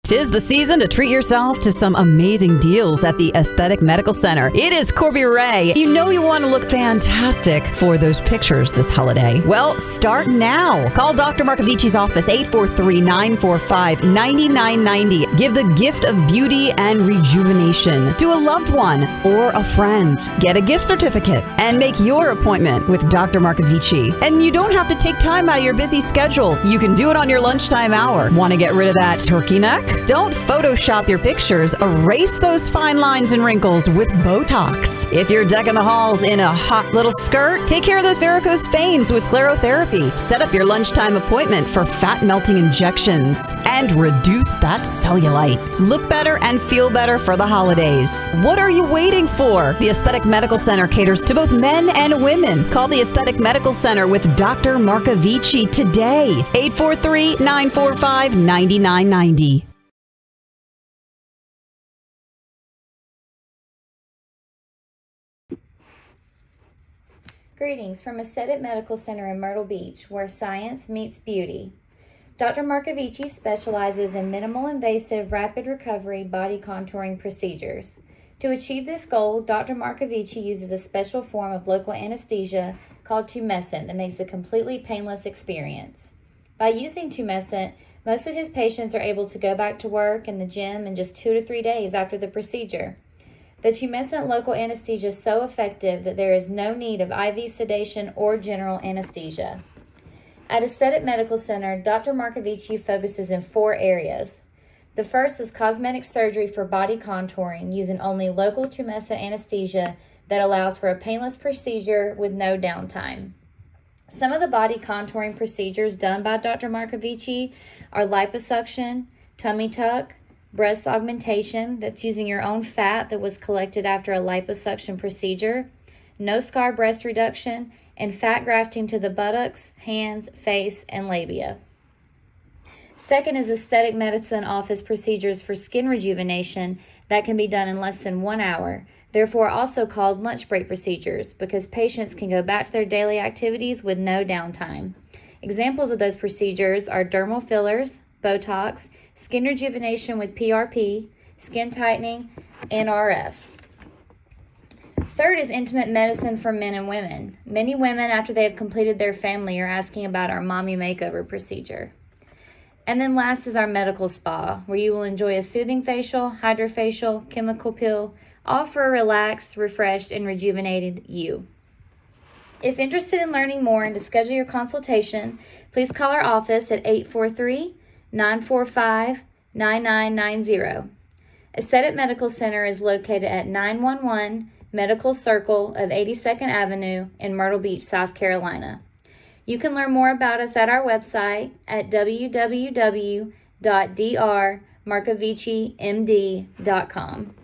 'Tis the season to treat yourself to some amazing deals at the Aesthetic Medical Center. It is Corby Ray. You know you want to look fantastic for those pictures this holiday. Well, start now. Call Dr. Marcovici's office, 843-945-9990. Give the gift of beauty and rejuvenation to a loved one or a friend. Get a gift certificate and make your appointment with Dr. Marcovici. And you don't have to take time out of your busy schedule. You can do it on your lunchtime hour. Want to get rid of that turkey neck? Don't Photoshop your pictures. Erase those fine lines and wrinkles with Botox. If you're decking the halls in a hot little skirt, take care of those varicose veins with sclerotherapy. Set up your lunchtime appointment for fat-melting injections and reduce that cellulite. Look better and feel better for the holidays. What are you waiting for? The Aesthetic Medical Center caters to both men and women. Call the Aesthetic Medical Center with Dr. Marcovici today. 843-945-9990. Greetings from Aesthetic Medical Center in Myrtle Beach, where science meets beauty. Dr. Marcovici specializes in minimal invasive rapid recovery body contouring procedures. To achieve this goal, Dr. Marcovici uses a special form of local anesthesia called Tumescent that makes a completely painless experience. By using Tumescent, most of his patients are able to go back to work and the gym in just 2 to 3 days after the procedure. The Tumescent local anesthesia is so effective that there is no need of IV sedation or general anesthesia. At Aesthetic Medical Center, Dr. Marcovici focuses in 4 areas. The first is cosmetic surgery for body contouring using only local Tumescent anesthesia that allows for a painless procedure with no downtime. Some of the body contouring procedures done by Dr. Marcovici are liposuction, tummy tuck, breast augmentation that's using your own fat that was collected after a liposuction procedure, no scar breast reduction, and fat grafting to the buttocks, hands, face, and labia. Second is aesthetic medicine office procedures for skin rejuvenation that can be done in less than 1 hour, therefore also called lunch break procedures because patients can go back to their daily activities with no downtime. Examples of those procedures are dermal fillers, Botox, skin rejuvenation with PRP, skin tightening, and RF. Third is intimate medicine for men and women. Many women, after they have completed their family, are asking about our mommy makeover procedure. And then last is our medical spa, where you will enjoy a soothing facial, hydrofacial, chemical peel, all for a relaxed, refreshed, and rejuvenated you. If interested in learning more and to schedule your consultation, please call our office at 843-945-9990. Aesthetic Medical Center is located at 911 Medical Circle of 82nd Avenue in Myrtle Beach, South Carolina. You can learn more about us at our website at www.drmarcovicimd.com.